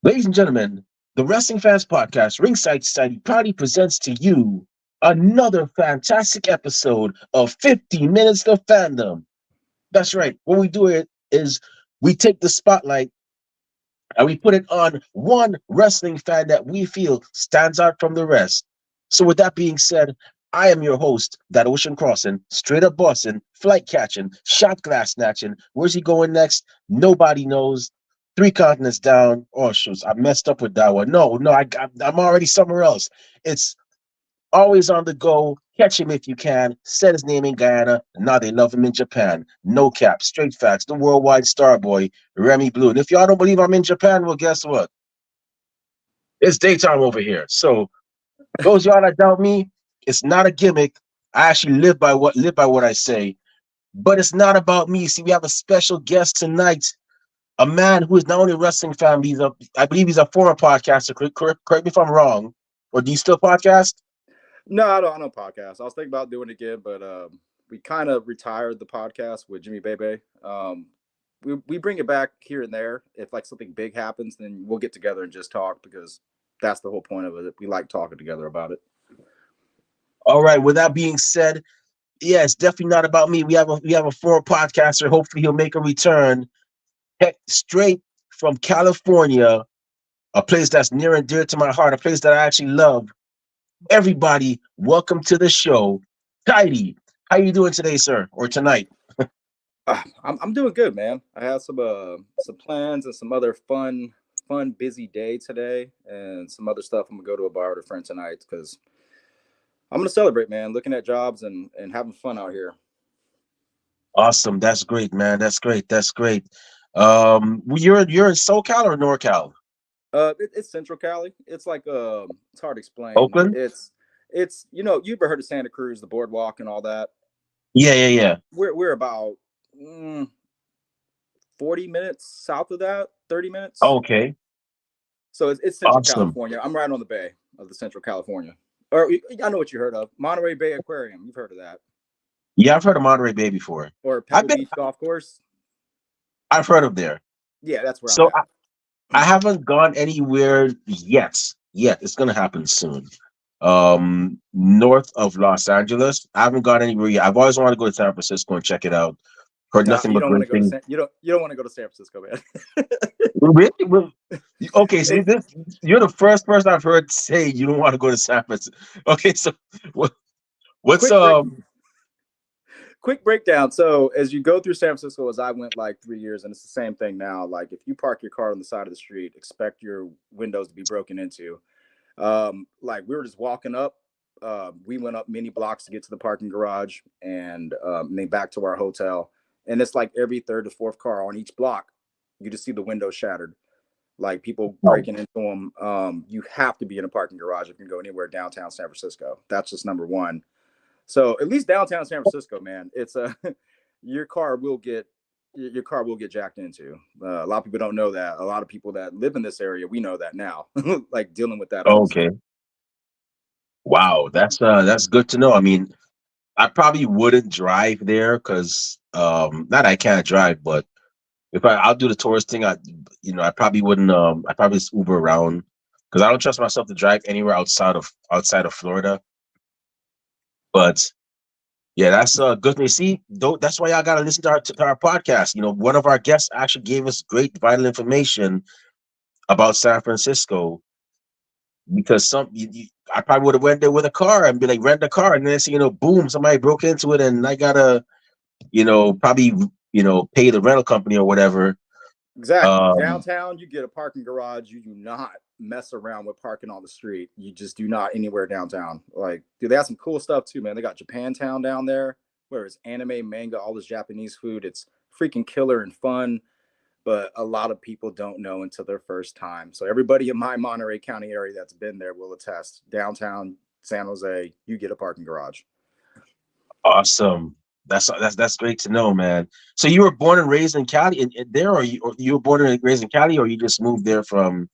Ladies and gentlemen, the Wrestling Fans Podcast, Ringside Society, proudly presents to you another fantastic episode of 50 Minutes of Fandom. That's right. What we do it is we take the spotlight and we put it on one wrestling fan that we feel stands out from the rest. So, with that being said, I am your host, that ocean crossing, straight up Boston, flight catching, shot glass snatching. Where's he going next? Nobody knows. Three continents down. Oh, shoot, I messed up with that one. No, I'm already somewhere else. It's always on the go. Catch him if you can. Said his name in Guyana. Now they love him in Japan. No cap. Straight facts. The worldwide star boy, Remy Blue. And if y'all don't believe I'm in Japan, well, guess what? It's daytime over here. So those y'all that doubt me, it's not a gimmick. I actually live by what I say. But it's not about me. See, we have a special guest tonight. A man who is not only a wrestling fan, I believe he's a former podcaster. Correct me if I'm wrong. Or do you still podcast? No, I don't podcast. I was thinking about doing it again, but we kind of retired the podcast with Jimmy Bebe. We bring it back here and there. If like something big happens, then we'll get together and just talk because that's the whole point of it. We like talking together about it. All right. With that being said, yeah, it's definitely not about me. We have a former podcaster. Hopefully, he'll make a return. Heck, straight from California, a place that's near and dear to my heart, a place that I actually love. Everybody, welcome to the show, Tidey. How you doing today, sir, or tonight? I'm doing good, man. I have some plans and some other fun busy day today, and some other stuff. I'm gonna go to a bar with a friend tonight because I'm gonna celebrate, man. Looking at jobs and having fun out here. Awesome. That's great, man. That's great. That's great. You're in SoCal or NorCal? It's Central Cali. It's like it's hard to explain. Oakland? It's you've ever heard of Santa Cruz, the boardwalk, and all that. Yeah, yeah, yeah. We're about 40 minutes south of that, 30 minutes. Okay. So it's Central Awesome. California. I'm right on the bay of the Central California. Or I know what you heard of Monterey Bay Aquarium. You've heard of that, Yeah, I've heard of Monterey Bay before. or I've Pebble been, Beach Golf Course. I've heard of there. Yeah, that's where I'm So at. I haven't gone anywhere yet. Yet it's gonna happen soon. North of Los Angeles, I haven't gone anywhere yet. I've always wanted to go to San Francisco and check it out. Heard No, nothing you but don't want to great go to things. you don't want to go to San Francisco, man. Really? Okay, so It's you're the first person I've heard say you don't want to go to San Francisco. Okay, so what, what's quick break quick breakdown. So as you go through San Francisco, as I went like 3 years, and it's the same thing now. Like if you park your car on the side of the street, expect your windows to be broken into. Like we were just walking up. We went up many blocks to get to the parking garage, and then back to our hotel. And it's like every third to fourth car on each block, you just see the windows shattered, like people oh, breaking into them. You have to be in a parking garage if you can go anywhere downtown San Francisco. That's just number one. So at least downtown San Francisco, man, it's a your car will get your car will get jacked into. A lot of people don't know that. A lot of people that live in this area, we know that now, like dealing with that all the okay. time. Wow, that's good to know. I mean, I probably wouldn't drive there because not I can't drive, but if I'll do the tourist thing, I probably wouldn't I probably just Uber around because I don't trust myself to drive anywhere outside of Florida. But yeah, that's good thing. See, that's why y'all gotta listen to our podcast. One of our guests actually gave us great vital information about San Francisco because I probably would have went there with a car and be like rent a car and then see, boom, somebody broke into it and I gotta, probably pay the rental company or whatever. Exactly. Um, Downtown, you get a parking garage. You do not mess around with parking on the street. You just do not anywhere downtown. Like, dude, they have some cool stuff too, man. They got Japantown down there, where it's anime, manga, all this Japanese food. It's freaking killer and fun, but a lot of people don't know until their first time. So everybody in my Monterey County area that's been there will attest. Downtown San Jose, you get a parking garage. awesome. That's great to know, man. So you were born and raised in Cali, and there, or you were born and raised in Cali, or you just moved there from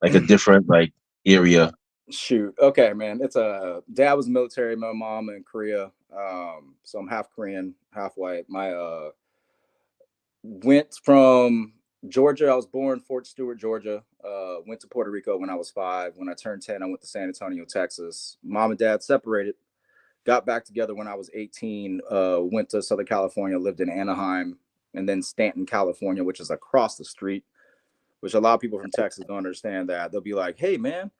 like a different like area? Shoot. Okay, man. It's a dad was military, my mom in Korea. So I'm half Korean, half white. My went from Georgia. I was born Fort Stewart, Georgia. Went to Puerto Rico when I was 5. When I turned 10, I went to San Antonio, Texas. Mom and dad separated. Got back together when I was 18. Went to Southern California, lived in Anaheim, and then Stanton, California, which is across the street. Which a lot of people from Texas don't understand that. They'll be like, "Hey, man,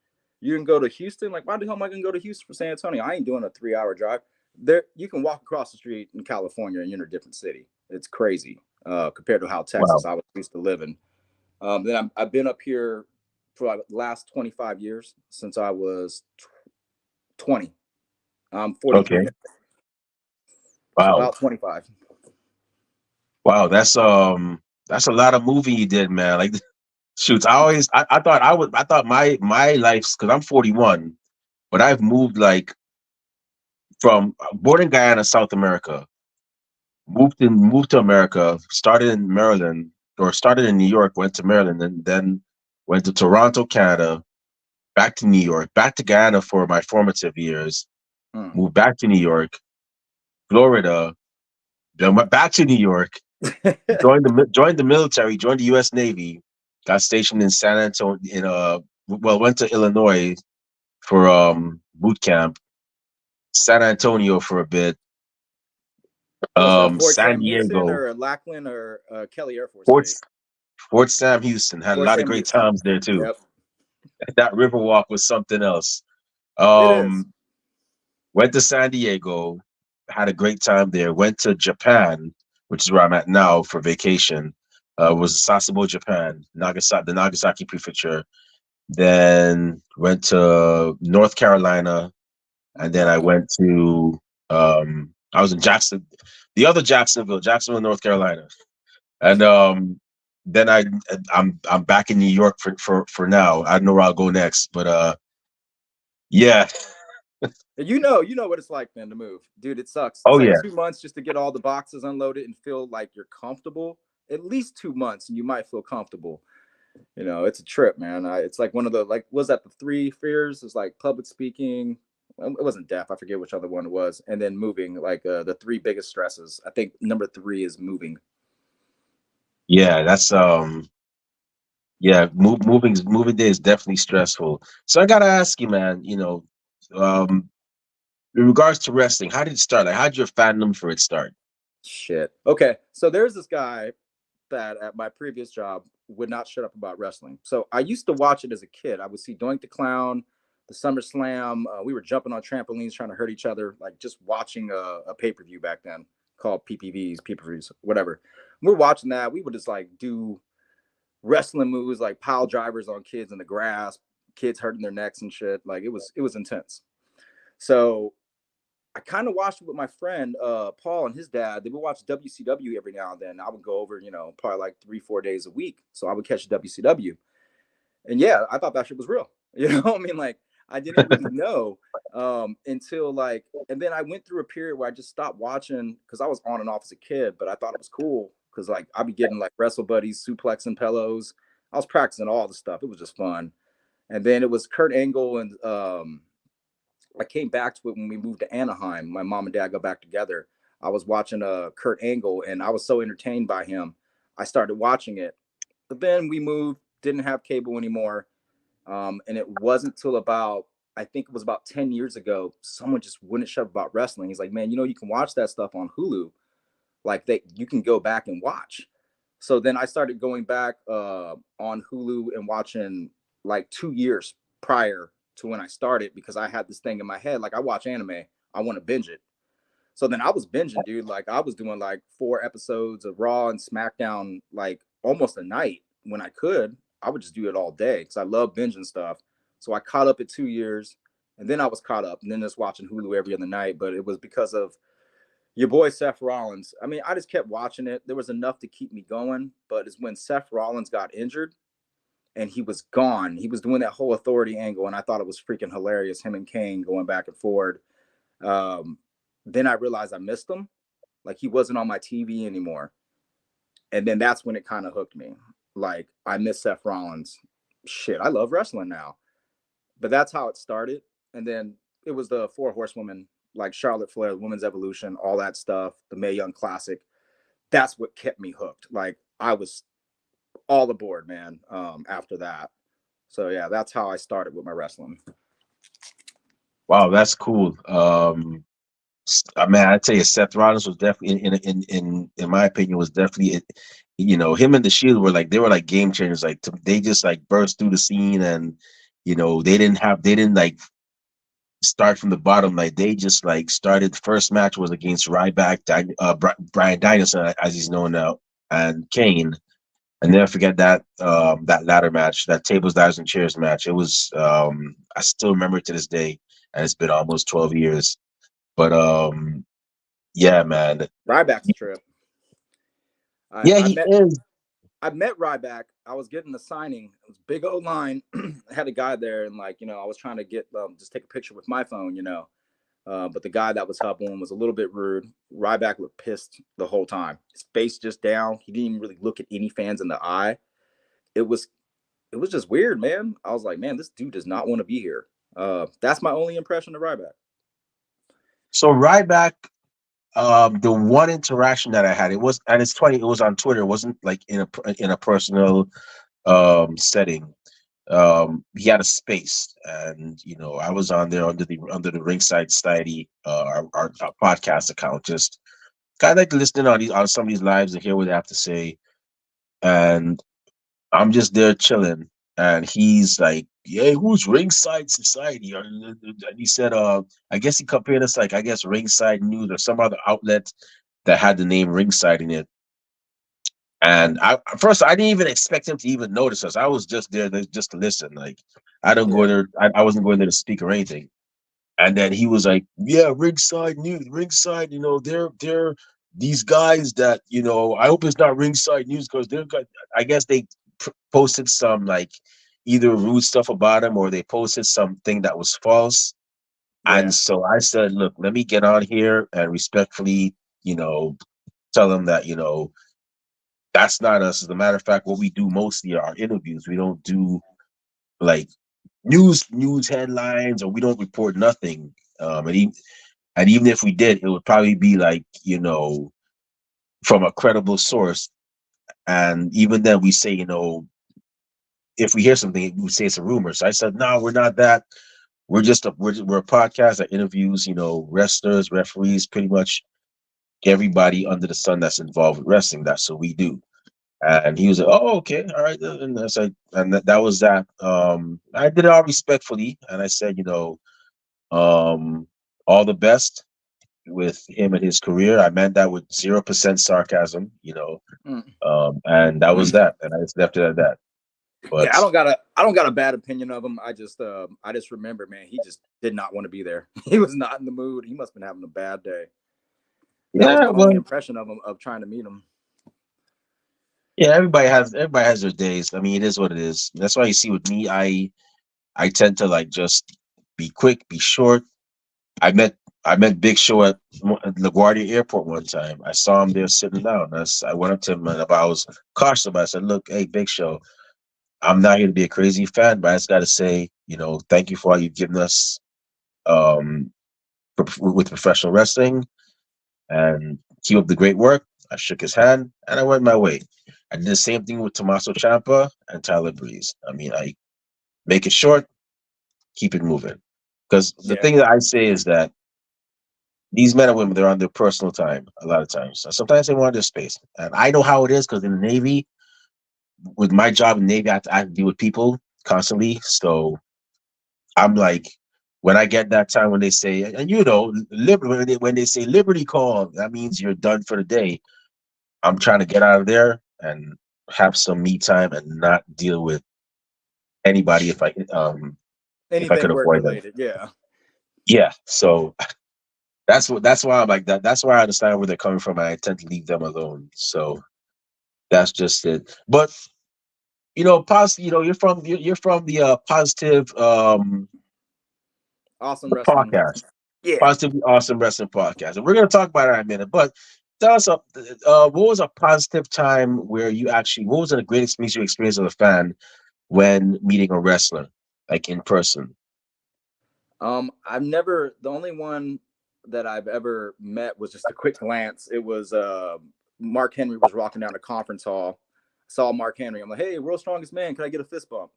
you can go to Houston. Like, why the hell am I gonna go to Houston for San Antonio? I ain't doing a 3 hour drive." There, you can walk across the street in California and you're in a different city. It's crazy compared to how Wow. Texas I was used to living. I've been up here for like the last 25 years since I was 20. I'm 43 Okay. now, so Wow. about 25. Wow. That's a lot of moving you did, man. Like shoots. I thought I thought my life's because I'm 41, but I've moved like from born in Guyana, South America, moved to America, started in Maryland or started in New York, went to Maryland, and then went to Toronto, Canada, back to New York, back to Guyana for my formative years, Mm. moved back to New York, Florida, then went back to New York, joined the military, joined the U.S. Navy, got stationed in San Antonio, went to Illinois for boot camp, San Antonio for a bit, What's that? Fort San Sam Houston Diego, or Lackland or Kelly Air Force Fort Base? Fort Sam Houston. Had a Fort lot of Sam great Houston. times there too. Yep, That Riverwalk was something else. it is. Um, Went to San Diego, had a great time there. Went to Japan, which is where I'm at now for vacation. Was Sasebo, Japan, the Nagasaki Prefecture. Then went to North Carolina, and then I Okay. went to I was in Jacksonville, North Carolina, and then I'm back in New York for now. I don't know where I'll go next, but yeah, You know what it's like, man, to move, dude. It sucks. It's oh like yeah, 2 months just to get all the boxes unloaded and feel like you're comfortable. At least 2 months, and you might feel comfortable. You know, it's a trip, man. It's like one of the like, was that the three fears? It's like public speaking. It wasn't deaf. I forget which other one it was, and then moving. Like the three biggest stresses. I think number three is moving. yeah. That's yeah. Moving day is definitely stressful. So I gotta ask you, man. Um, in regards to wrestling, how did it start? Like, how did your fandom for it start? Shit. Okay, so there's this guy that at my previous job would not shut up about wrestling. So I used to watch it as a kid. I would see Doink the Clown, the SummerSlam. We were jumping on trampolines trying to hurt each other, like just watching a pay per view back then called PPVs, PPVs, whatever. We're watching that. We would just like do wrestling moves like pile drivers on kids in the grass, kids hurting their necks and shit. Like it was intense. So I kind of watched it with my friend Paul and his dad. They would watch WCW every now and then. I would go over, probably like 3-4 days a week. So I would catch WCW. And yeah, I thought that shit was real. I mean, like I didn't really know until like, and then I went through a period where I just stopped watching because I was on and off as a kid, but I thought it was cool because like I'd be getting like wrestle buddies, suplex and pillows. I was practicing all the stuff. It was just fun. And then it was Kurt Angle and I came back to it when we moved to Anaheim. My mom and dad got back together. I was watching Kurt Angle and I was so entertained by him. I started watching it. But then we moved, didn't have cable anymore. And it wasn't till about, I think it was about 10 years ago, someone just wouldn't shut up about wrestling. He's like, man, you can watch that stuff on Hulu. Like you can go back and watch. So then I started going back on Hulu and watching like 2 years prior to when I started because I had this thing in my head. Like I watch anime, I want to binge it. So then I was binging, dude. Like I was doing like 4 episodes of Raw and SmackDown, like almost a night when I could. I would just do it all day because I love binging stuff. So I caught up at 2 years, and then I was caught up, and then just watching Hulu every other night. But it was because of your boy Seth Rollins. I mean, I just kept watching it. There was enough to keep me going. But it's when Seth Rollins got injured and he was gone. He was doing that whole authority angle, and I thought it was freaking hilarious. Him and Kane going back and forward. Um, then I realized I missed him. Like he wasn't on my TV anymore. And then that's when it kind of hooked me. Like I miss Seth Rollins. Shit, I love wrestling now. But that's how it started. And then it was the Four Horsewomen, like Charlotte Flair, Women's Evolution, all that stuff, the Mae Young Classic. That's what kept me hooked. Like I was all aboard, man. After that. So yeah, that's how I started with my wrestling. Wow, that's cool. I mean, I tell you, Seth Rollins was definitely in my opinion was definitely him and the Shield were like they were like game changers. Like they just like burst through the scene, and they didn't like start from the bottom. Like they just like started. The first match was against Ryback, Brian Dynaston, as he's known now, and Kane. I never forget that ladder match, that tables, ladders, and chairs match. It was I still remember it to this day, and it's been almost 12 years. But yeah, man. Ryback's a trip. I, Yeah, I he met is. I met Ryback. I was getting a signing. It was a big old line. I had a guy there, and like I was trying to get just take a picture with my phone. But the guy that was helping him was a little bit rude. Ryback looked pissed the whole time. His face just down. He didn't even really look at any fans in the eye. It was it was just weird, man. I was like, man, this dude does not want to be here. That's my only impression of Ryback. So Ryback, the one interaction that I had, it was, and it's 20. It was on Twitter. It wasn't like in a personal setting. He had a space, and I was on there under the Ringside Society, our podcast account, just kind of like listening on some of these lives and hear what they have to say. And I'm just there chilling, and he's like, "Yeah, who's Ringside Society?" And he said, I guess he compared us, like, I guess Ringside News or some other outlet that had the name Ringside in it. And I didn't even expect him to even notice us. I was just there just to listen. Like, I don't go Yeah, there. I wasn't going there to speak or anything. And then he was like, "Yeah, Ringside News, Ringside. They're these guys that I hope it's not Ringside News because they're got. I guess they posted some like either rude stuff about him or they posted something that was false." And yeah, so I said, "Look, let me get on here and respectfully, tell them that that's not us. As a matter of fact, what we do mostly are interviews. We don't do like news headlines, or we don't report nothing. And even if we did, it would probably be like, from a credible source. And even then, we say, if we hear something, we say it's a rumor." So I said, "No, we're not that. We're a podcast that interviews, wrestlers, referees, pretty much everybody under the sun that's involved with wrestling. That's what we do." And he was like, "Oh, okay, all right." And I said, and that was that. I did it all respectfully, and I said, um, all the best with him and his career. I meant that with 0% sarcasm, mm. and that was that. And I just left it at that. Yeah. But I don't got a bad opinion of him. I just remember, man, he just did not want to be there. He was not in the mood. He must have been having a bad day. That was yeah, my only well, impression of him of trying to meet him. yeah, everybody has their days. I mean, it is what it is. That's why you see with me, I tend to like just be quick, be short. I met I met Big Show at LaGuardia Airport one time. I saw him there sitting down. I went up to him, and if I was cautious about it, I said, "Look, hey, Big Show, I'm not here to be a crazy fan, but I just got to say, thank you for all you've given us um, with professional wrestling, and keep up the great work." I shook his hand, and I went my way. I did the same thing with Tommaso Ciampa and Tyler Breeze. I mean, I make it short, keep it moving. Because the Yeah. thing that I say is that these men and women, they're on their personal time a lot of times. So sometimes they want their space. And I know how it is because in the Navy, with my job in the Navy, I have to deal with people constantly. So I'm like, when I get that time when they say, and when they say Liberty Call, that means you're done for the day. I'm trying to get out of there and have some me time and not deal with anybody if I could Anything work avoid them. related. Yeah. Yeah. So that's why I'm like that. That's why I understand where they're coming from, and I tend to leave them alone. So that's just it. But you're from the positive Awesome wrestling. podcast, Yeah. positively awesome wrestling podcast, and we're gonna talk about it in a minute. But tell us, what was a positive time where what was a great experience you experienced as a fan when meeting a wrestler, like in person? I've never. The only one that I've ever met was just a quick glance. It was Mark Henry was walking down a conference hall. Saw Mark Henry. I'm like, hey, world's strongest man. Can I get a fist bump?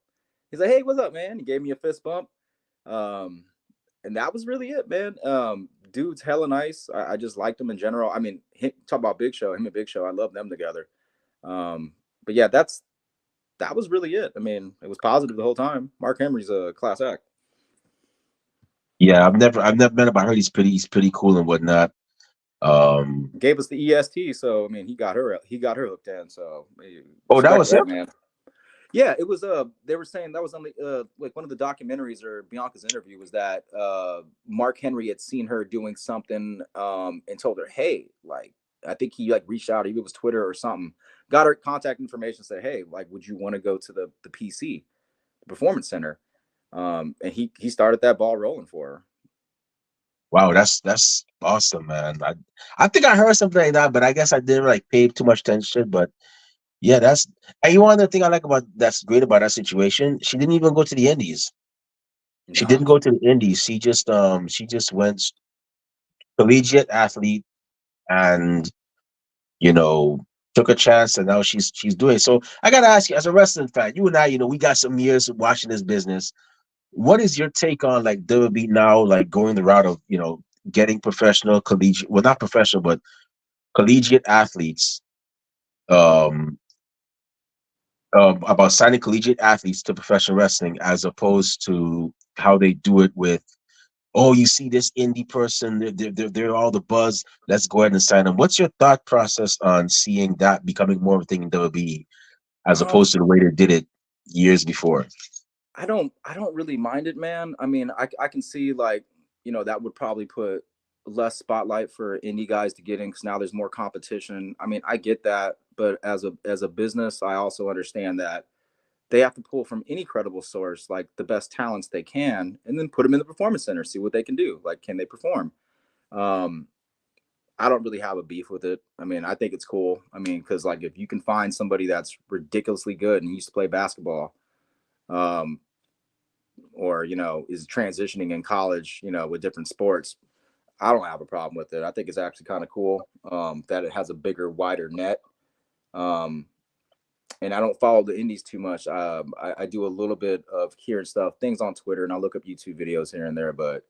He's like, "Hey, what's up, man?" He gave me a fist bump. Um, and that was really it, man. Dude's hella nice. I just liked him in general. I mean, talk about Big Show, him and Big Show. I love them together. But yeah, that was really it. I mean, it was positive the whole time. Mark Henry's a class act. Yeah, I've never met him. I heard he's pretty cool and whatnot. Um, Gave us the EST, so I mean, he got her hooked in. So oh, that respect was him. that, man. Yeah, it was. They were saying that was on the like one of the documentaries or Bianca's interview was that Mark Henry had seen her doing something and told her, "Hey, like I think he like reached out, either it was Twitter or something, got her contact information, said, "Hey, like would you want to go to the PC, the Performance Center?" And he started that ball rolling for her. Wow, that's awesome, man. I think I heard something like that, but I guess I didn't like pay too much attention. But yeah, that's and you want the thing I like about that's great about that situation. She didn't even go to the Indies. She Nah, didn't go to the Indies. She just went collegiate athlete and you know took a chance and now she's doing it. So I gotta ask you, as a wrestling fan, you and I, we got some years watching this business. What is your take on like WWE now, like going the route of getting professional collegiate, well, not professional, but collegiate athletes, um, about signing collegiate athletes to professional wrestling as opposed to how they do it with, oh, you see this indie person, they're all the buzz. Let's go ahead and sign them. What's your thought process on seeing that becoming more of a thing in WWE as um, opposed to the way they did it years before? I don't really mind it, man. I mean, I can see like that would probably put less spotlight for indie guys to get in because now there's more competition. I mean, I get that, but as a business, I also understand that they have to pull from any credible source like the best talents they can, and then put them in the Performance Center, see what they can do. Like, can they perform? Um, I don't really have a beef with it. I mean, I think it's cool. I mean, because like if you can find somebody that's ridiculously good and used to play basketball, um, or is transitioning in college, with different sports, I don't have a problem with it. I think it's actually kind of cool that it has a bigger, wider net. Um, and I don't follow the indies too much. I do a little bit of hearing stuff, things on Twitter, and I look up YouTube videos here and there. But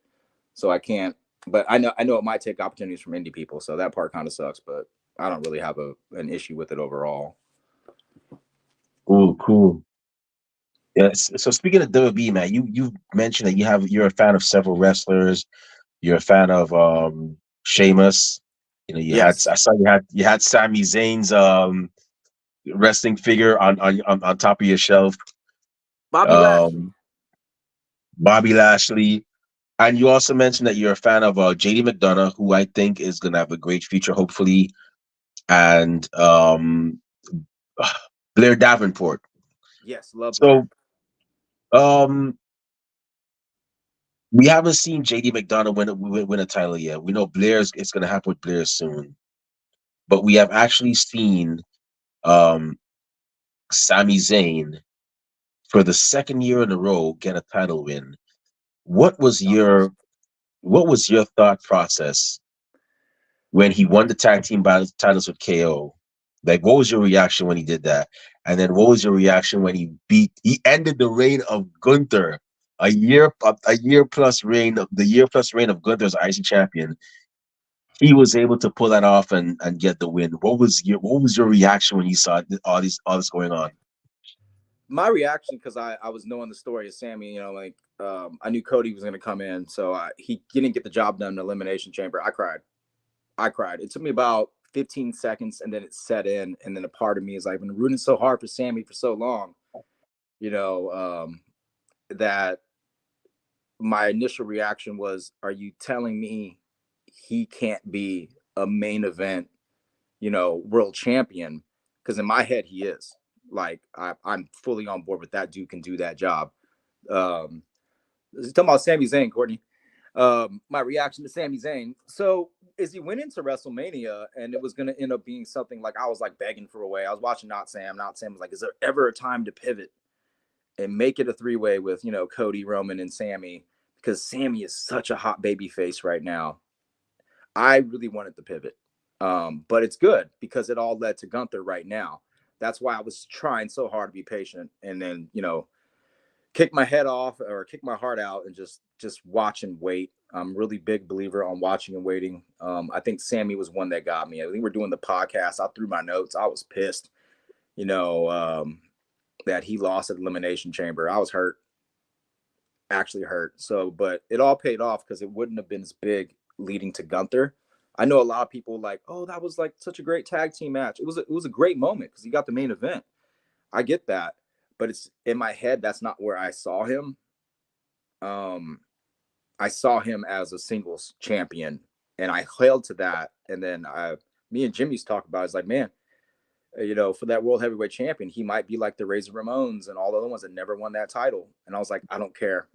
so I can't. But I know it might take opportunities from indie people, so that part kind of sucks. But I don't really have an issue with it overall. Cool, cool. Yes. So speaking of WWE, man, you mentioned that you're a fan of several wrestlers. You're a fan of Sheamus. Yes, I saw you had Sami Zayn's wrestling figure on top of your shelf. Bobby Lashley. Um, Bobby Lashley, and you also mentioned that you're a fan of JD McDonough, who I think is gonna have a great future, hopefully, and Blair Davenport. Yes, love Blair. So um, we haven't seen JD McDonough win a title yet. We know Blair's it's gonna happen with Blair soon, but we have actually seen um Sami Zayn for the second year in a row get a title win. What was Dominance. your what was your thought process when he won the tag team titles with KO? Like, what was your reaction when he did that? And then, what was your reaction when he ended the reign of Gunther, a year plus reign of the year plus reign of Gunther as IC champion? He was able to pull that off and get the win. What was your reaction when you saw all this going on? My reaction, because I was knowing the story of Sammy, like I knew Cody was going to come in, so he didn't get the job done in the Elimination Chamber. I cried. I cried. It took me about 15 seconds, and then it set in, and then a part of me is like, I've been rooting so hard for Sammy for so long, you know, um, that my initial reaction was, are you telling me he can't be a main event, world champion? Because in my head, he is. Like I'm fully on board with that dude can do that job. Um, talking about Sami Zayn, Courtney. My reaction to Sami Zayn. So as he went into WrestleMania, and it was going to end up being something like I was like begging for a way. I was watching Not Sam. Not Sam was like, "Is there ever a time to pivot and make it a three-way with Cody, Roman, and Sammy?" Because Sammy is such a hot baby face right now. I really wanted the pivot, but it's good because it all led to Gunther right now. That's why I was trying so hard to be patient, and then kick my head off or kick my heart out and just watch and wait. I'm really big believer on watching and waiting. I think Sammy was one that got me. I think we're doing the podcast. I threw my notes. I was pissed, you know, that he lost at Elimination Chamber. I was hurt, actually hurt. So, but it all paid off because it wouldn't have been as big leading to Gunther. I know a lot of people like, oh, that was like such a great tag team match. It was a great moment because he got the main event. I get that, but it's in my head. That's not where I saw him. Um, I saw him as a singles champion, and I held to that. And then me and Jimmy's talk about it, it's like, man, for that world heavyweight champion, he might be like the Razor Ramones and all the other ones that never won that title. And I was like, I don't care.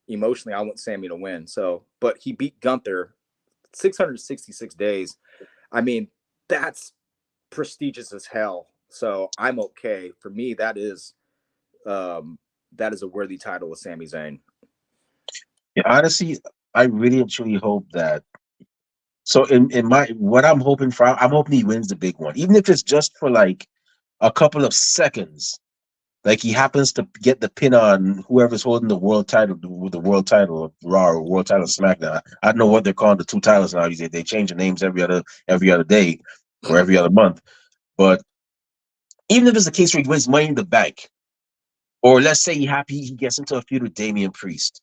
Emotionally, I want Sammy to win. So, but he beat Gunther 666 days. I mean, that's prestigious as hell. So I'm okay. For me, that is a worthy title with Sami Zayn. Yeah, honestly, I really and truly hope that. So in my what I'm hoping for, I'm hoping he wins the big one, even if it's just for like a couple of seconds. Like he happens to get the pin on whoever's holding the world title, the world title of Raw or world title of SmackDown. I don't know what they're calling the two titles now. They change the names every other day or every other month. But even if it's a case where he wins Money in the Bank, or let's say he gets into a feud with Damian Priest,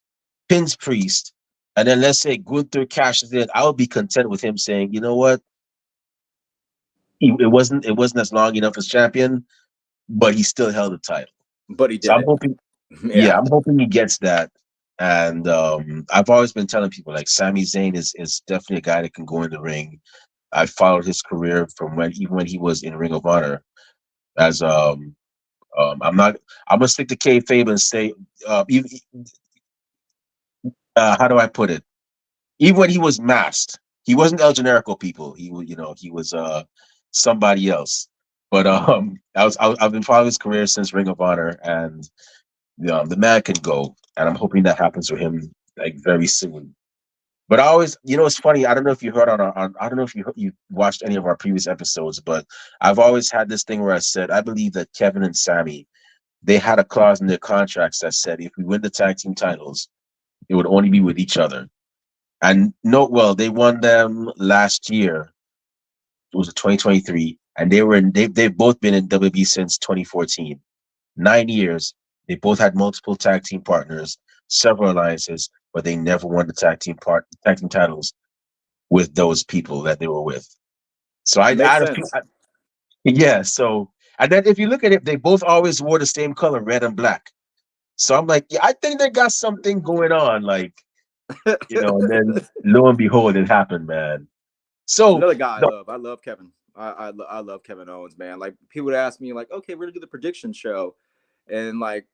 pins Priest, and then let's say Gunther cashes in, I would be content with him saying, you know what, it wasn't as long enough as champion, but he still held the title. But he So did I'm it. hoping, Yeah. yeah, I'm hoping he gets that. And I've always been telling people like Sami Zayn is definitely a guy that can go in the ring. I followed his career from even when he was in Ring of Honor as I'm not. I'm gonna stick to kayfabe and say, even, how do I put it? Even when he was masked, he wasn't El Generico. People, he was somebody else. But I've been following his career since Ring of Honor, and the man can go, and I'm hoping that happens for him like very soon. But I always, it's funny. I don't know if you heard I don't know if you watched any of our previous episodes, but I've always had this thing where I said I believe that Kevin and Sammy, they had a clause in their contracts that said if we win the tag team titles, it would only be with each other. And no, well, they won them last year. It was 2023, and they've both been in WB since 2014. 9 years. They both had multiple tag team partners, several alliances, but they never won the tag team titles with those people that they were with. So It makes sense. yeah. So and then if you look at it, they both always wore the same color, red and black. So I'm like, yeah, I think they got something going on, like and then lo and behold, it happened, man. So Another guy I the, love. I love Kevin. I love Kevin Owens, man. Like people would ask me, like, okay, we're gonna do the prediction show, and like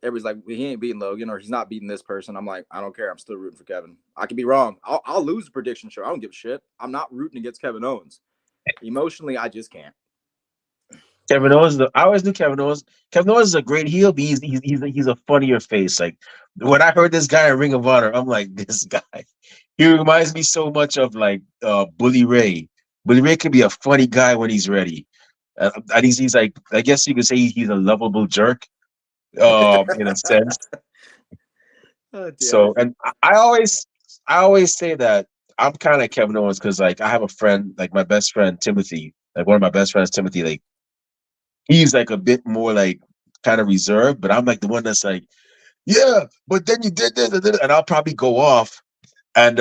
everybody's like, well, he ain't beating Logan or he's not beating this person. I'm like, I don't care. I'm still rooting for Kevin. I could be wrong. I'll lose the prediction show. I don't give a shit. I'm not rooting against Kevin Owens. Emotionally, I just can't. Kevin Owens, I always knew Kevin Owens. Kevin Owens is a great heel, but he's a funnier face. Like when I heard this guy in Ring of Honor, I'm like, this guy. He reminds me so much of like Bully Ray. Bully Ray can be a funny guy when he's ready. And he's like, I guess you could say he's a lovable jerk, in a sense. Oh, damn So, it. and I always say that I'm kind of like Kevin Owens because like I have a friend, like my best friend Timothy, like one of my best friends Timothy, like he's like a bit more like kind of reserved, but I'm like the one that's like, yeah, but then you did this, and I'll probably go off, and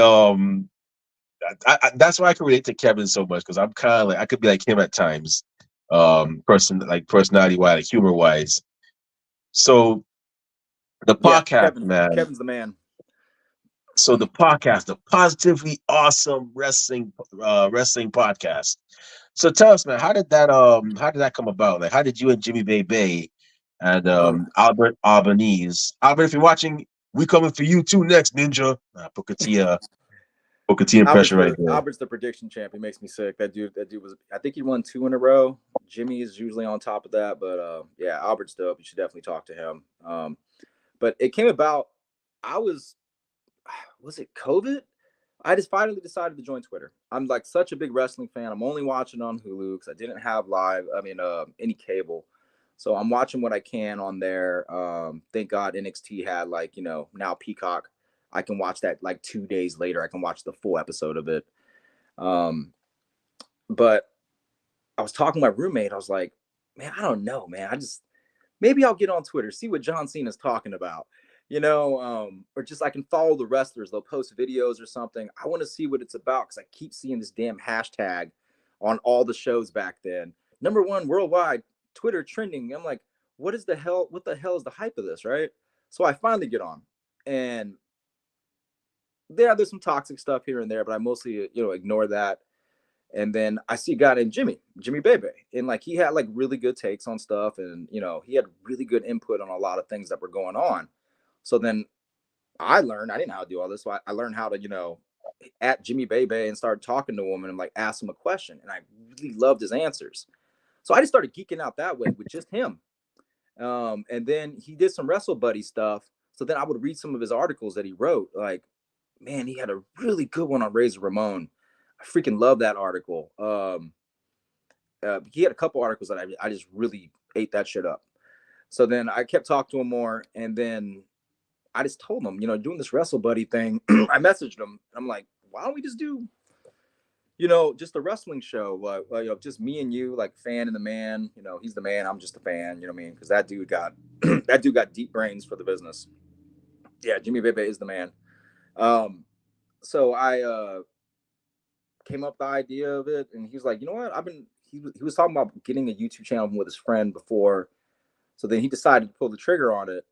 that's why I can relate to Kevin so much because I'm kind of like I could be like him at times, personality wise, like humor wise. So the Yeah, podcast, man. Kevin's the man. So the podcast, the positively awesome wrestling podcast. So tell us, man, how did that come about? Like, how did you and Jimmy Bay and Oh, Albert Albanese, Albert, if you're watching, we coming for you too next, Ninja. Booker T Albert's impression right the there. Albert's the prediction champ. He makes me sick. That dude was. I think he won two in a row. Jimmy is usually on top of that, but yeah, Albert's dope. You should definitely talk to him. But it came about. I was it COVID? I just finally decided to join Twitter. I'm like such a big wrestling fan. I'm only watching on Hulu because I didn't have live. I mean, any cable. So I'm watching what I can on there. Thank God NXT had like, now Peacock. I can watch that like 2 days later. I can watch the full episode of it. Um, but I was talking to my roommate. I was like, man, I don't know, man. I just maybe I'll get on Twitter, see what John Cena's talking about, or just I can follow the wrestlers. They'll post videos or something. I want to see what it's about because I keep seeing this damn hashtag on all the shows back then. Number one worldwide, Twitter trending. I'm like, what is the hell? What the hell is the hype of this, right? So I finally get on, and there's some toxic stuff here and there, but I mostly ignore that. And then I see a guy named Jimmy Bebe, and like he had like really good takes on stuff, and he had really good input on a lot of things that were going on. So then I learned I didn't know how to do all this, so I learned how to at Jimmy Bebe and started talking to him and like ask him a question, and I really loved his answers. So I just started geeking out that way with just him. And then he did some Wrestle Buddy stuff. So then I would read some of his articles that he wrote. Like, man, he had a really good one on Razor Ramon. I freaking love that article. He had a couple articles that I just really ate that shit up. So then I kept talking to him more, and then I just told him, doing this Wrestle Buddy thing. I messaged him. I'm like, why don't we just do, just a wrestling show, just me and you, like fan and the man. He's the man, I'm just a fan. You know what I mean? Because that dude got that dude got deep brains for the business. Yeah, Jimmy Bebe is the man. So I came up with the idea of it, and he was like, you know what? He was talking about getting a YouTube channel with his friend before, so then he decided to pull the trigger on it.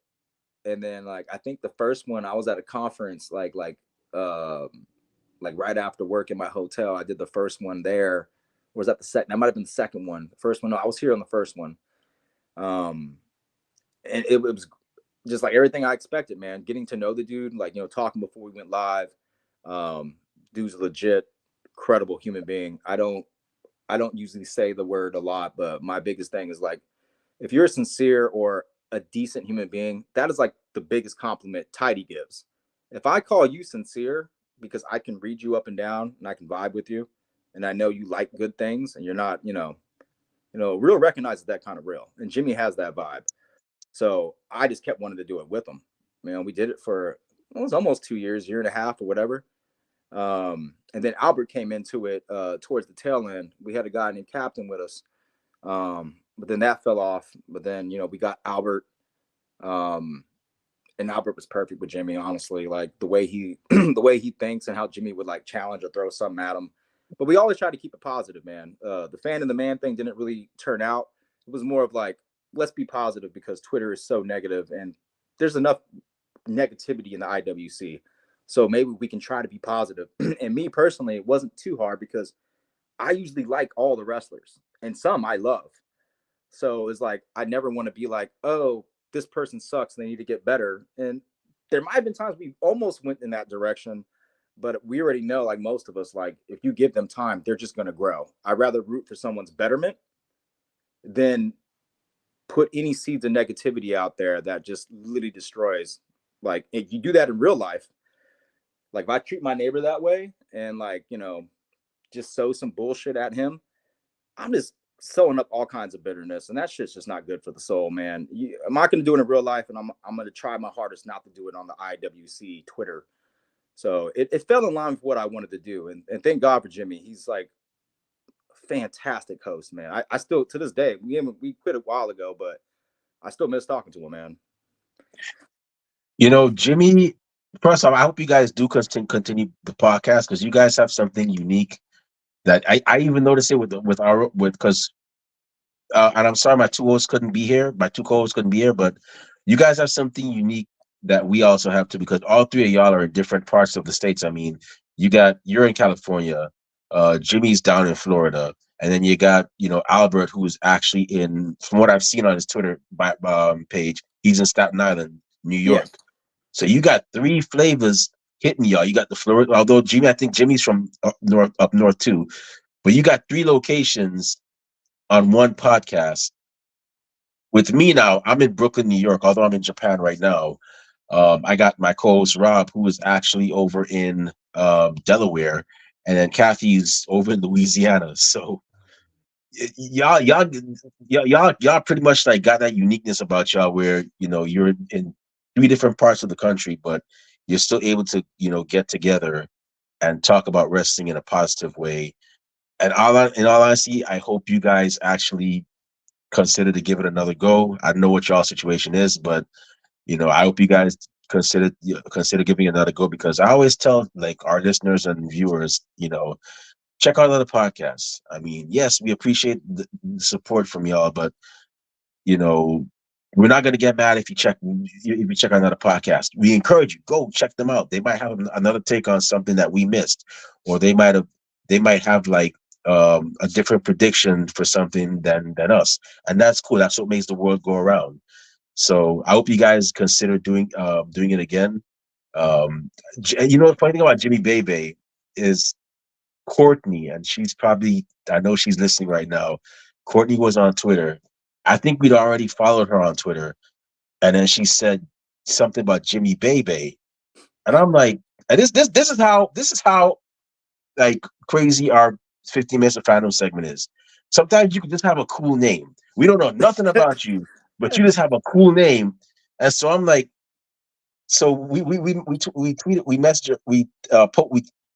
And then like I think the first one I was at a conference like right after work in my hotel. I did the first one there. Or was that the second? That might have been the second one. The first one, no, I was here on the first one. And it was just like everything I expected, man. Getting to know the dude, like talking before we went live. Dude's a legit, credible human being. I don't usually say the word a lot, but my biggest thing is like, if you're sincere or a decent human being, that is like the biggest compliment Tidey gives. If I call you sincere because I can read you up and down and I can vibe with you, and I know you like good things and you're not, real recognizes that kind of real. And Jimmy has that vibe. So I just kept wanting to do it with him. We did it for it was almost 2 years, year and a half or whatever. And then Albert came into it towards the tail end. We had a guy named Captain with us. But then that fell off. But then, we got Albert. And Albert was perfect with Jimmy, honestly. Like the way he the way he thinks and how Jimmy would like challenge or throw something at him. But we always try to keep it positive, man. The fan and the man thing didn't really turn out. It was more of like, let's be positive because Twitter is so negative and there's enough negativity in the IWC. So maybe we can try to be positive. And me personally, it wasn't too hard because I usually like all the wrestlers and some I love. So it's like, I never want to be like, oh, this person sucks and they need to get better. And there might have been times we almost went in that direction, but we already know, like most of us, like if you give them time, they're just going to grow. I'd rather root for someone's betterment than put any seeds of negativity out there that just literally destroys. Like if you do that in real life, like if I treat my neighbor that way and like, just sow some bullshit at him, I'm just sowing up all kinds of bitterness, and that shit's just not good for the soul, man. I'm not going to do it in real life, and I'm going to try my hardest not to do it on the IWC Twitter. So it fell in line with what I wanted to do, and thank God for Jimmy. He's like a fantastic host, man. I still to this day we quit a while ago, but I still miss talking to him, man. Jimmy, first off, I hope you guys do continue the podcast because you guys have something unique that I even noticed it with because and I'm sorry my two hosts couldn't be here, my two co-hosts couldn't be here, but you guys have something unique that we also have too because all three of y'all are in different parts of the states. I mean, you're in California, Jimmy's down in Florida, and then you got Albert, who's actually from what I've seen on his Twitter page, he's in Staten Island, New York. Yes. So you got three flavors hitting y'all. You got the Florida, although I think Jimmy's from up north too, but you got three locations on one podcast. With me now, I'm in Brooklyn, New York, although I'm in Japan right now. I got my co-host Rob, who is actually over in Delaware, and then Kathy's over in Louisiana. So y'all pretty much like got that uniqueness about y'all where you're in three different parts of the country, but you're still able to get together and talk about wrestling in a positive way. And in all honesty, I hope you guys actually consider to give it another go. I know what y'all situation is, but I hope you guys consider giving it another go, because I always tell like our listeners and viewers, check out other podcasts. I mean, yes, we appreciate the support from y'all, but you know, we're not going to get mad if you check out another podcast. We encourage you, go check them out. They might have another take on something that we missed, or they might have like a different prediction for something than us, and that's cool. That's what makes the world go around. So I hope you guys consider doing it again. The funny thing about Jimmy Bebe is Courtney, and I know she's listening right now. Courtney was on Twitter. I think we'd already followed her on Twitter, and then she said something about Jimmy Bebe, and I'm like, and this is how like crazy our 15 minutes of fandom segment is. Sometimes you can just have a cool name. We don't know nothing about you, but you just have a cool name, and so I'm like, so we tweeted, we messaged her, we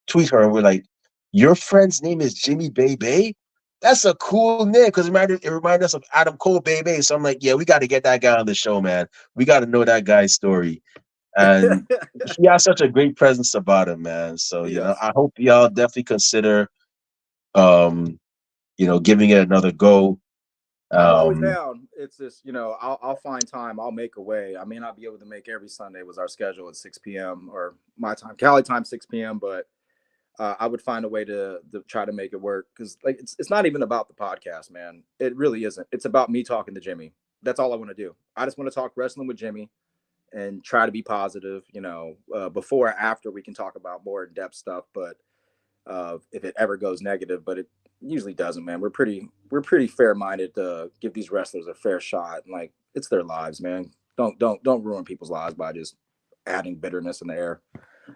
tweet her, and we're like, your friend's name is Jimmy Bebe. That's a cool name, because it reminded us of Adam Cole Bebe. So I'm like, yeah, we got to get that guy on the show, man. We got to know that guy's story, and he has such a great presence about him, man. So He does. I hope y'all definitely consider um giving it another go. I'm always Um, down. It's just, I'll find time. I'll make a way. I may not be able to make every Sunday was our schedule at 6 p.m. or my time, Cali time, 6 p.m. But I would find a way to try to make it work, because like it's not even about the podcast, man. It really isn't. It's about me talking to Jimmy. That's all I want to do. I just want to talk wrestling with Jimmy and try to be positive. Before or after we can talk about more in depth stuff, but if it ever goes negative, but it usually doesn't, man. We're pretty fair minded to give these wrestlers a fair shot. And, like, it's their lives, man. Don't ruin people's lives by just adding bitterness in the air.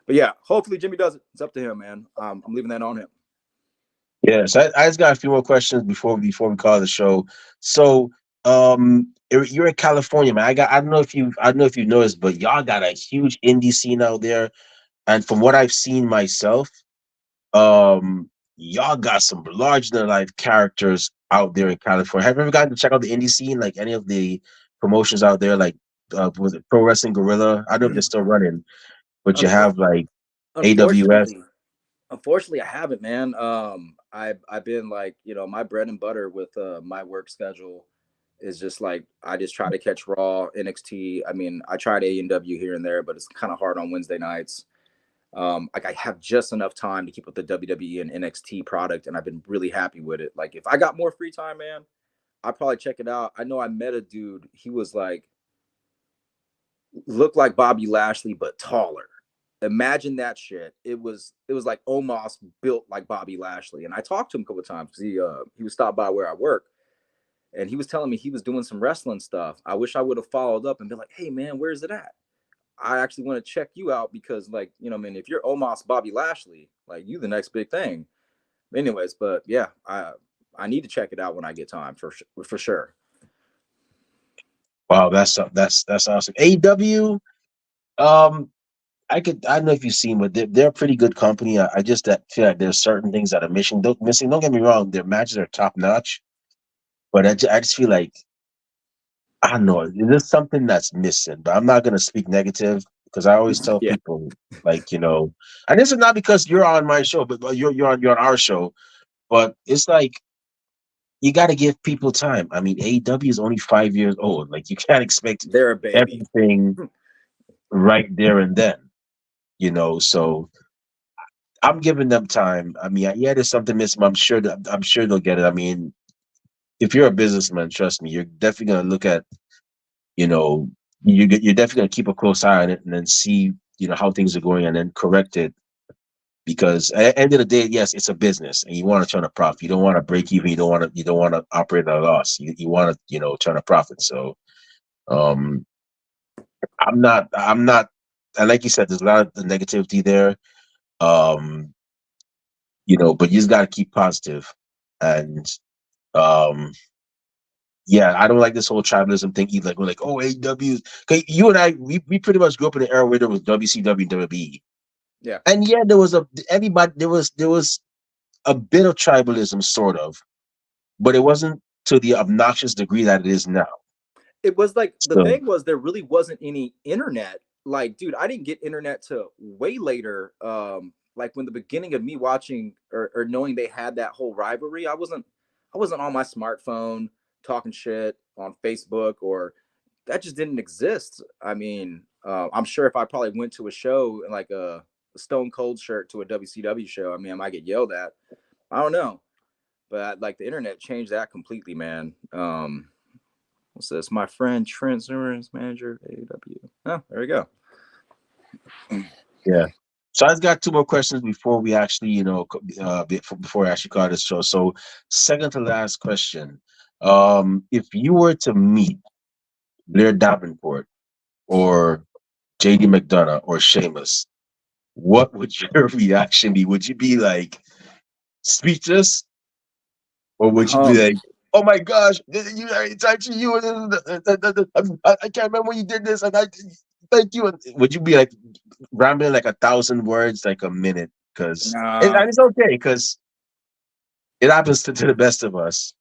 But yeah, hopefully Jimmy does it. It's up to him, man. I'm leaving that on him. yeah, so I just got a few more questions before we call the show. So, you're in California, man. I don't know if you noticed, but y'all got a huge indie scene out there, and from what I've seen myself, y'all got some larger than life characters out there in California. Have you ever gotten to check out the indie scene, like any of the promotions out there, like was it Pro Wrestling Gorilla? I don't know if they're still running, but you Unfor- have like AWS. unfortunately, unfortunately, I haven't, man. I've been like, my bread and butter with my work schedule is just like I just try to catch Raw, NXT. I mean, I tried AEW here and there, but it's kind of hard on Wednesday nights. Like I have just enough time to keep up the WWE and NXT product, and I've been really happy with it. Like if I got more free time, man, I'd probably check it out. I know I met a dude. He was like looked like Bobby Lashley but taller. Imagine that shit. It was like Omos built like Bobby Lashley. And I talked to him a couple of times because he was stopped by where I work, and he was telling me he was doing some wrestling stuff. I wish I would have followed up and been like, hey man, where's it at? I actually want to check you out because, like, man, if you're Omos Bobby Lashley, like you the next big thing. Anyways, but yeah, I need to check it out when I get time for sure. Wow, that's awesome. AW, um, I don't know if you've seen, but they're a pretty good company. I just feel like there's certain things that are missing. Don't get me wrong, their matches are top notch, but I just feel like I don't know, there's something that's missing. But I'm not gonna speak negative, because I always tell Yeah, people, like, and this is not because you're on my show, but you're on our show. But it's like you got to give people time. I mean, AEW is only 5 years old. Like, you can't expect they're a baby. everything right there and then. So I'm giving them time. I mean, yeah, there's something missing. I'm sure they'll get it. I mean, if you're a businessman, trust me, you're definitely gonna look at, you know, you're definitely gonna keep a close eye on it, and then see, how things are going, and then correct it. Because at the end of the day, yes, it's a business, and you want to turn a profit. You don't want to break even. You don't want to operate at a loss. You want to, turn a profit. So, um, I'm not, and like you said, there's a lot of the negativity there. Um, but you just got to keep positive, and Um, yeah, I don't like this whole tribalism thing either. Like we're like, oh, AEW. Okay, you and I, we pretty much grew up in an era where there was WCW and WWE, Yeah, and yeah, there was a everybody. There was a bit of tribalism, sort of, but it wasn't to the obnoxious degree that it is now. it was like the So thing was there really wasn't any internet. Like, dude, I didn't get internet to way later. Like when the beginning of me watching or knowing they had that whole rivalry, I wasn't on my smartphone talking shit on Facebook or that just didn't exist. I mean, I'm sure if I probably went to a show in like a Stone Cold shirt to a WCW show, I mean, I might get yelled at. I don't know, but like the internet changed that completely, man. What's this? My friend Trent Zimmer is manager of AEW. Oh, there we go. yeah. So I've got two more questions before we actually, before I actually call this show. So second to last question. If you were to meet Blair Davenport or JD McDonough or Sheamus, what would your reaction be? Would you be like speechless, or would you be Um, like, "Oh my gosh, it's actually you"? I can't remember when you did this, and I thank you. And would you be like rambling like 1,000 words, like a minute? Because nah, and it's okay, because it happens to the best of us.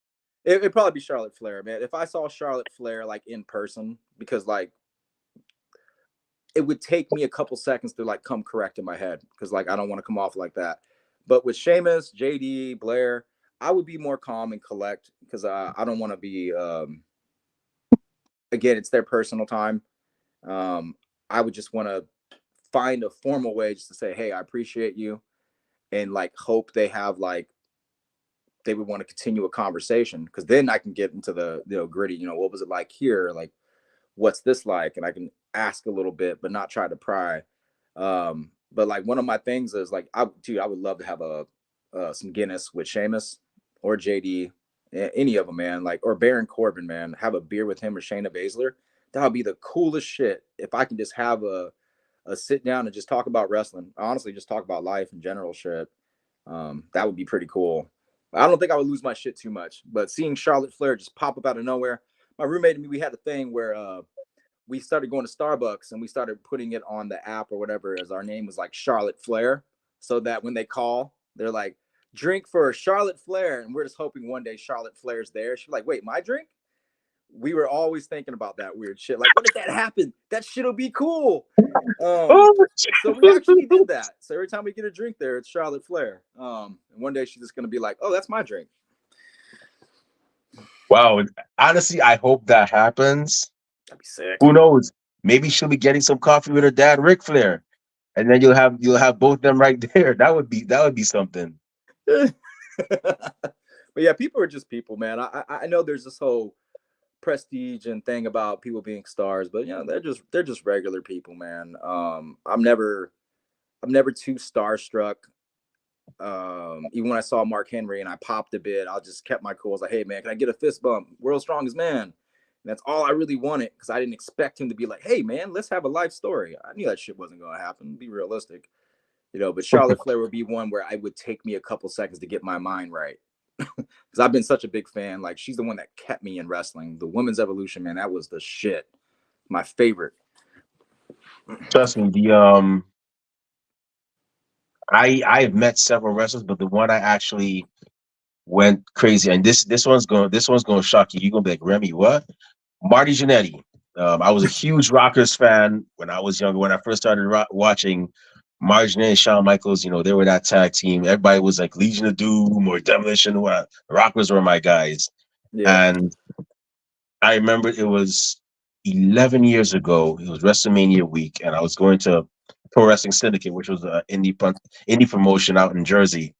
it'd probably be Charlotte Flair, man. If I saw Charlotte Flair like in person, because like it would take me a couple seconds to like come correct in my head, because like I don't want to come off like that. But with Sheamus, JD, Blair, I would be more calm and collect because I don't want to be. Again, it's their personal time. Um, I would just want to find a formal way just to say, "Hey, I appreciate you," and like hope they have like they would want to continue a conversation because then I can get into the gritty. What was it like here? Like, what's this like? And I can ask a little bit, but not try to pry. But like one of my things is like, I would love to have a some Guinness with Sheamus or JD, any of them, man. Like or Baron Corbin, man. Have a beer with him or Shayna Baszler. That would be the coolest shit if I can just have a sit down and just talk about wrestling. Honestly, just talk about life and general shit. That would be pretty cool. I don't think I would lose my shit too much, but seeing Charlotte Flair just pop up out of nowhere, my roommate and me, we had a thing where we started going to Starbucks and we started putting it on the app or whatever as our name was like Charlotte Flair, so that when they call, they're like, drink for Charlotte Flair, and we're just hoping one day Charlotte Flair's there. She's like, wait, my drink? We were always thinking about that weird shit. Like, what if that happened? That shit'll be cool. Um, Oh, so we actually did that. So every time we get a drink there, it's Charlotte Flair. And one day she's just gonna be like, "Oh, that's my drink." wow. Honestly, I hope that happens. That'd be sick. Who knows? Maybe she'll be getting some coffee with her dad, Ric Flair, and then you'll have both of them right there. That would be something. But yeah, people are just people, man. I know there's this whole prestige and thing about people being stars, but they're just regular people, man. I'm never too starstruck. Even when I saw Mark Henry and I popped a bit, I just kept my cool. I was like, hey man, can I get a fist bump? World's strongest man. And that's all I really wanted because I didn't expect him to be like, hey man, let's have a life story. I knew that shit wasn't gonna happen. Be realistic. But Charlotte Flair would be one where I would take me a couple seconds to get my mind right. Because I've been such a big fan. Like she's the one that kept me in wrestling. The women's evolution, man, that was the shit. My favorite. Trust me, I've met several wrestlers, but the one I actually went crazy, and this one's going to shock you. You're gonna be like, Remy, what? Marty Jannetty. I was a huge Rockers fan when I was younger. When I first started watching Marty Jannetty, Shawn Michaels, they were that tag team. Everybody was like Legion of Doom or Demolition. What Rockers were my guys, Yeah. and I remember it was 11 years ago. It was WrestleMania week, and I was going to Pro Wrestling Syndicate, which was an indie promotion out in Jersey.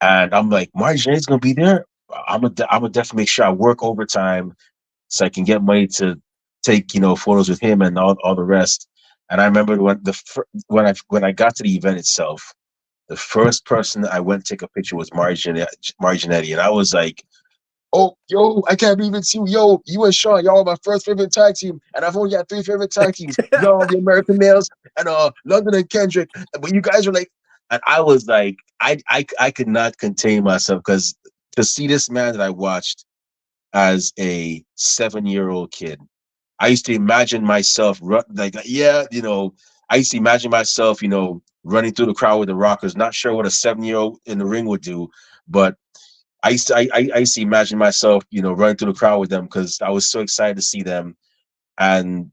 And I'm like, Marty Jannetty's gonna be there. I'm gonna definitely make sure I work overtime so I can get money to take photos with him and all the rest. And I remember when I got to the event itself, the first person I went to take a picture was Marty Jannetty, and I was like, oh, yo, I can't even see you. Yo, you and Sean, y'all are my first favorite tag team, and I've only had three favorite tag teams. Y'all, the American Males, and London and Kendrick. But you guys were like, and I was like, I could not contain myself because to see this man that I watched as a 7-year-old kid. I used to imagine myself I used to imagine myself, running through the crowd with the Rockers. Not sure what a 7-year-old in the ring would do, but I used to imagine myself, running through the crowd with them because I was so excited to see them. And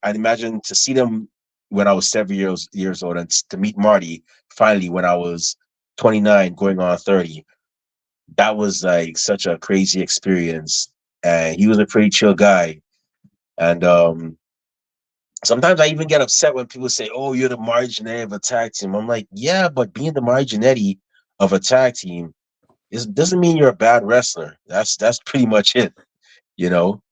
I imagine to see them when I was 7 years old, and to meet Marty finally when I was 29, going on 30. That was like such a crazy experience. And he was a pretty chill guy. And sometimes I even get upset when people say, "Oh, you're the Marginetti of a tag team." I'm like, "Yeah, but being the Marginetti of a tag team doesn't mean you're a bad wrestler. That's pretty much it, you know."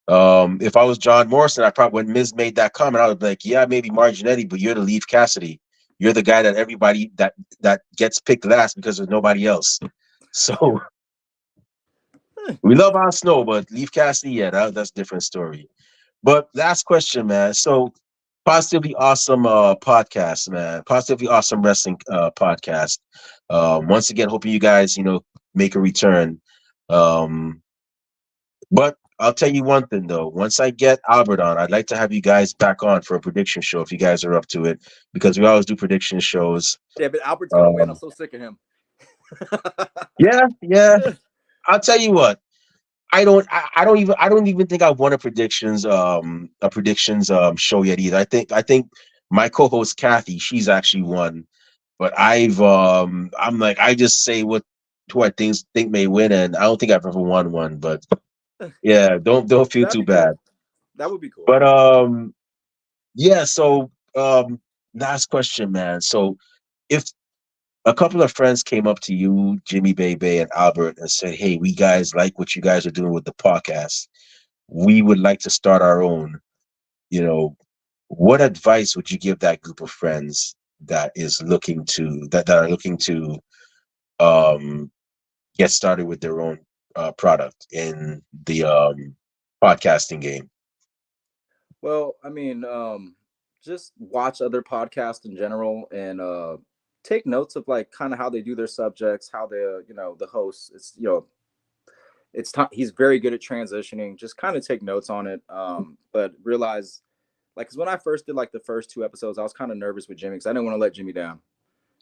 If I was John Morrison, I probably when Miz made that comment, I would be like, "Yeah, maybe Marginetti, but you're the Leaf Cassidy. You're the guy that everybody that gets picked last because there's nobody else." So we love Al Snow, but Leaf Cassidy, yeah, that's a different story. But last question, man. So positively awesome podcast, man. Positively awesome wrestling podcast. Once again, hoping you guys, make a return. Um, but I'll tell you one thing though. Once I get Albert on, I'd like to have you guys back on for a prediction show if you guys are up to it, because we always do prediction shows. Yeah, but Albert's gonna win. I'm Um, so sick of him. yeah, yeah. I'll tell you what. I don't even think I've won a predictions show yet either. I think my co-host Kathy, she's actually won, but I'm like I just say what who I think may win, and I don't think I've ever won one. But yeah, don't feel That'd too be cool. bad. That would be cool. But yeah, so last question, man. So if a couple of friends came up to you, Jimmy Bebe and Albert, and said, "Hey, we guys like what you guys are doing with the podcast. We would like to start our own." What advice would you give that group of friends that are looking to um, get started with their own product in the podcasting game? Well, I mean, just watch other podcasts in general and take notes of like kind of how they do their subjects, how the the host is he's very good at transitioning. Just kind of take notes on it, but realize like because when I first did like the first two episodes, I was kind of nervous with Jimmy because I didn't want to let Jimmy down.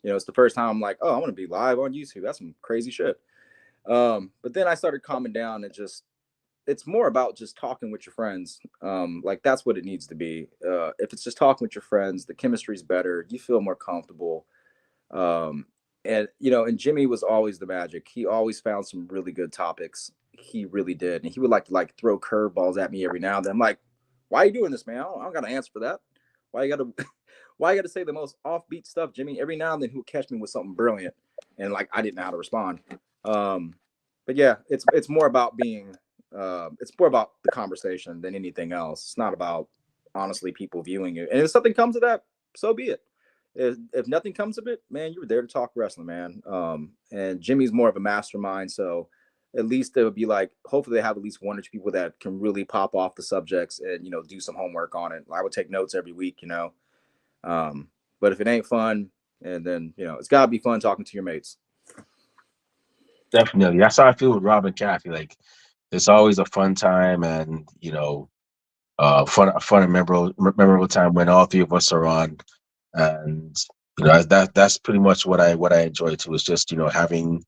It's the first time I'm like, oh, I want to be live on YouTube. That's some crazy shit. But then I started calming down and just it's more about just talking with your friends. Like that's what it needs to be. If it's just talking with your friends, the chemistry's better. You feel more comfortable. Um, and and Jimmy was always the magic. He always found some really good topics. He really did, and he would like throw curveballs at me every now and then. I'm like, why are you doing this, man? I don't got an answer for that. Why you got to, why you got to say the most offbeat stuff, Jimmy? Every now and then he'll catch me with something brilliant, and like I didn't know how to respond. Um, but yeah, it's more about being it's more about the conversation than anything else. It's not about honestly people viewing it. And if something comes of that, so be it. If nothing comes of it, man, you were there to talk wrestling, man. And Jimmy's more of a mastermind, so at least it would be like hopefully they have at least one or two people that can really pop off the subjects and do some homework on it. I would take notes every week. Um, but if it ain't fun, and then it's gotta be fun talking to your mates. Definitely, that's how I feel with Rob and Kathy. Like it's always a fun time, and fun and memorable time when all three of us are on, and that's pretty much what I enjoy too. Is just having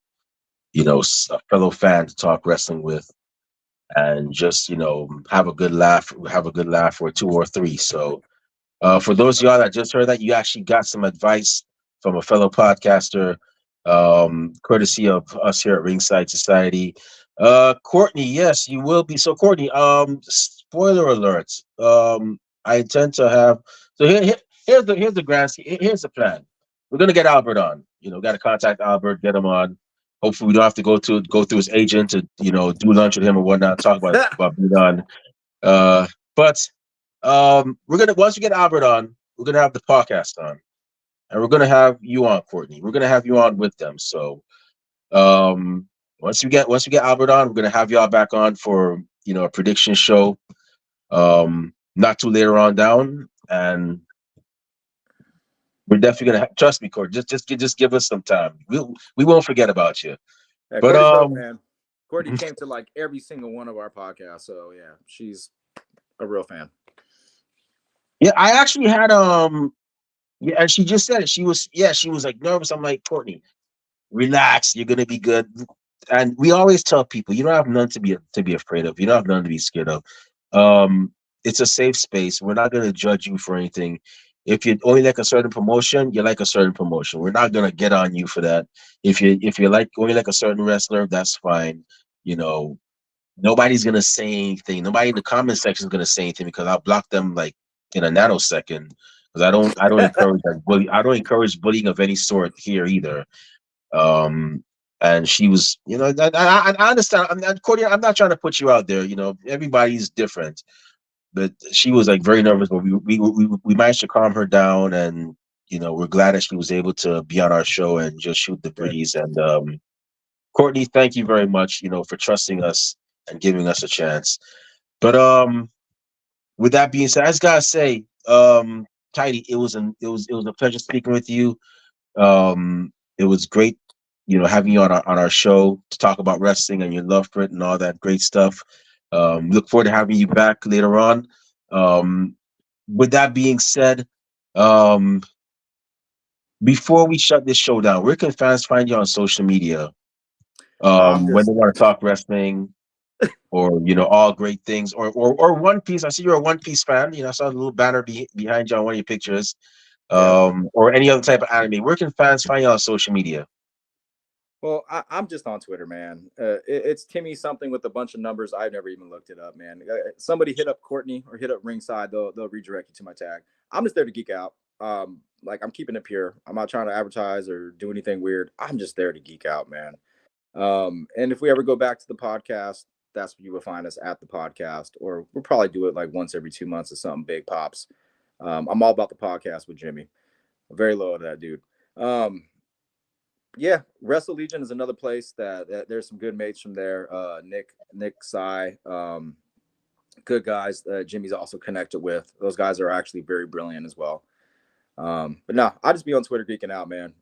a fellow fan to talk wrestling with, and just have a good laugh or two or three. So for those of y'all that just heard that, you actually got some advice from a fellow podcaster, courtesy of us here at Ringside Society. Courtney, yes, you will be. So, Courtney, spoiler alert. I intend to have. So here's the plan. We're gonna get Albert on. Got to contact Albert, get him on. Hopefully, we don't have to go through his agent to do lunch with him or whatnot. Talk about being on. Uh, but we're gonna once we get Albert on, we're gonna have the podcast on, and we're gonna have you on, Courtney. We're gonna have you on with them. So um, once we get Albert on, we're gonna have y'all back on for a prediction show. Not too later on down, and we're definitely gonna trust me, Courtney. Just give us some time. We won't forget about you. Yeah, But Courtney's dope, man. Courtney came to like every single one of our podcasts, so yeah, she's a real fan. yeah, I actually had yeah, and she just said it. She was like nervous. I'm like, Courtney, relax, you're gonna be good. And we always tell people you don't have none to be afraid of. You don't have none to be scared of. It's a safe space. We're not gonna judge you for anything. If you only like a certain promotion, you like a certain promotion. We're not gonna get on you for that. If you like only like a certain wrestler, that's fine. You know, nobody's gonna say anything. Nobody in the comment section is gonna say anything because I'll block them like in a nanosecond. Because I don't encourage like I don't encourage bullying of any sort here either. Um, and she was, you know, I understand. Courtney, I'm not trying to put you out there. You know, everybody's different, but she was like very nervous. But we managed to calm her down, and you know, we're glad that she was able to be on our show and just shoot the Good. breeze. And Courtney, thank you very much. You know, for trusting us and giving us a chance. But with that being said, I just gotta say, Tidey, it was a pleasure speaking with you. It was great, you know, having you on our show to talk about wrestling and your love for it and all that great stuff. Look forward to having you back later on. Um, with that being said, um, before we shut this show down, where can fans find you on social media? I'm When just they want to talk wrestling or you know all great things or One Piece. I see you're a One Piece fan. You know, I saw a little banner behind you on one of your pictures. yeah. Or any other type of anime. Where can fans find you on social media? Well, I'm just on Twitter, man. It's Timmy something with a bunch of numbers. I've never even looked it up, man. Somebody hit up Courtney or hit up Ringside. They'll redirect you to my tag. I'm just there to geek out. Like I'm keeping it pure. I'm not trying to advertise or do anything weird. I'm just there to geek out, man. And if we ever go back to the podcast, that's where you will find us at the podcast, or we'll probably do it like once every 2 months if something big pops. I'm all about the podcast with Jimmy. I'm very low to that dude. Um, yeah, Wrestle Legion is another place that there's some good mates from there. Nick, Cy, good guys that Jimmy's also connected with. Those guys are actually very brilliant as well. But no, I just be on Twitter geeking out, man.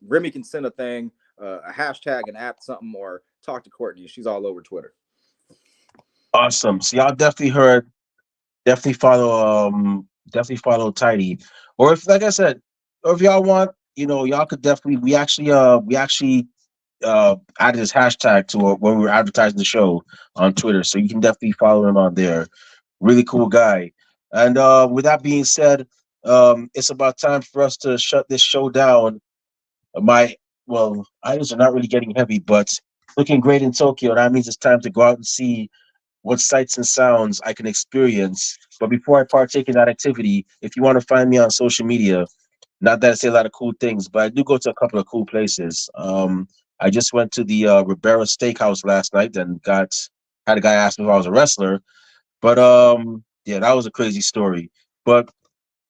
Remy can send a thing, a hashtag, and at something, or talk to Courtney. She's all over Twitter. Awesome. So y'all definitely heard. Definitely follow Tidy. Or if like I said, or if y'all want, you know, y'all could definitely we actually added this hashtag to when we were advertising the show on Twitter. So you can definitely follow him on there. Really cool guy. And with that being said, it's about time for us to shut this show down. My items are not really getting heavy, but looking great in Tokyo. That means it's time to go out and see what sights and sounds I can experience. But before I partake in that activity, if you want to find me on social media, not that I say a lot of cool things, but I do go to a couple of cool places. I just went to the Ribera Steakhouse last night and had a guy ask me if I was a wrestler. But yeah, that was a crazy story. But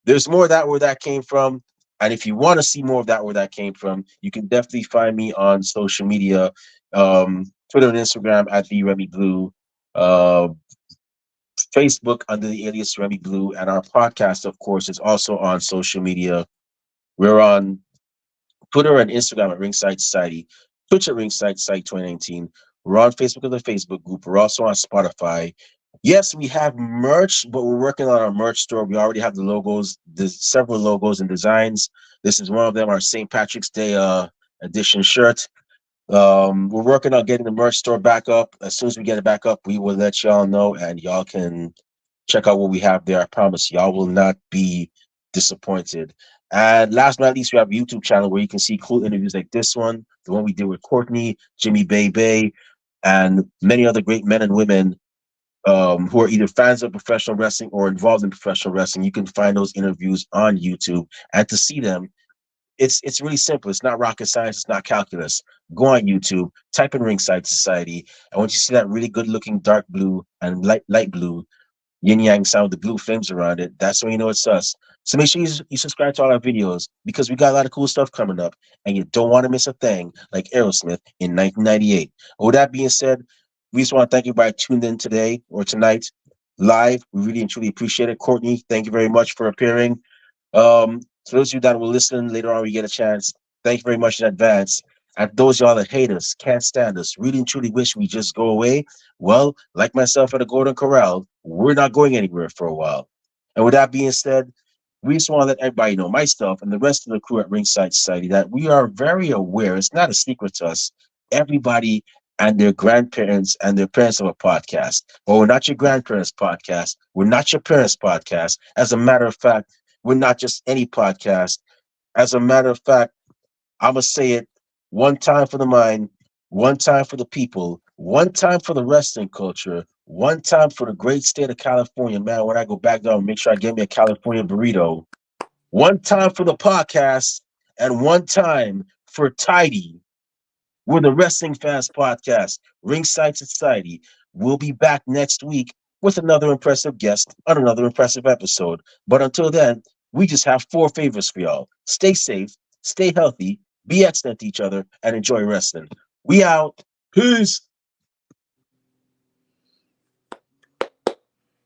there's more of that where that came from. And if you want to see more of that where that came from, you can definitely find me on social media, Twitter and Instagram at the Remy Blue, uh, Facebook under the alias Remy Blue, and our podcast, of course, is also on social media. We're on Twitter and Instagram at Ringside Society, Twitch at Ringside Society 2019. We're on Facebook at the Facebook group. We're also on Spotify. Yes, we have merch, but we're working on our merch store. We already have the logos. There's several logos and designs. This is one of them, our St. Patrick's Day edition shirt. We're working on getting the merch store back up. As soon as we get it back up, we will let y'all know, and y'all can check out what we have there. I promise y'all will not be disappointed. And last but not least, we have a YouTube channel where you can see cool interviews like this one, the one we did with Courtney, Jimmy Bay, and many other great men and women who are either fans of professional wrestling or involved in professional wrestling. You can find those interviews on YouTube, and to see them, it's really simple. It's not rocket science. It's not calculus. Go on YouTube, type in Ringside Society, and once you see that really good looking dark blue and light blue yin yang sound with the blue flames around it, that's when you know it's us. So make sure you subscribe to all our videos because we got a lot of cool stuff coming up, and you don't want to miss a thing like Aerosmith in 1998. With that being said, we just want to thank you everybody tuned in today or tonight live. We really and truly appreciate it. Courtney, thank you very much for appearing. For those of you that will listen later on, we get a chance. Thank you very much in advance. And those y'all that hate us, can't stand us, really and truly wish we just go away, well, like myself at the Golden Corral, we're not going anywhere for a while. And with that being said, we just want to let everybody know, myself and the rest of the crew at Ringside Society, that we are very aware. It's not a secret to us. Everybody and their grandparents and their parents have a podcast. Well, we're not your grandparents' podcast. We're not your parents' podcast. As a matter of fact, we're not just any podcast. As a matter of fact, I'm going to say it one time for the mind, one time for the people, one time for the wrestling culture, one time for the great state of California. Man, when I go back down, make sure I get me a California burrito. One time for the podcast, and one time for Tidey. We're the Wrestling Fans Podcast, Ringside Society. We'll be back next week with another impressive guest on another impressive episode. But until then, we just have four favors for y'all. Stay safe, stay healthy, be excellent to each other, and enjoy wrestling. We out. Peace.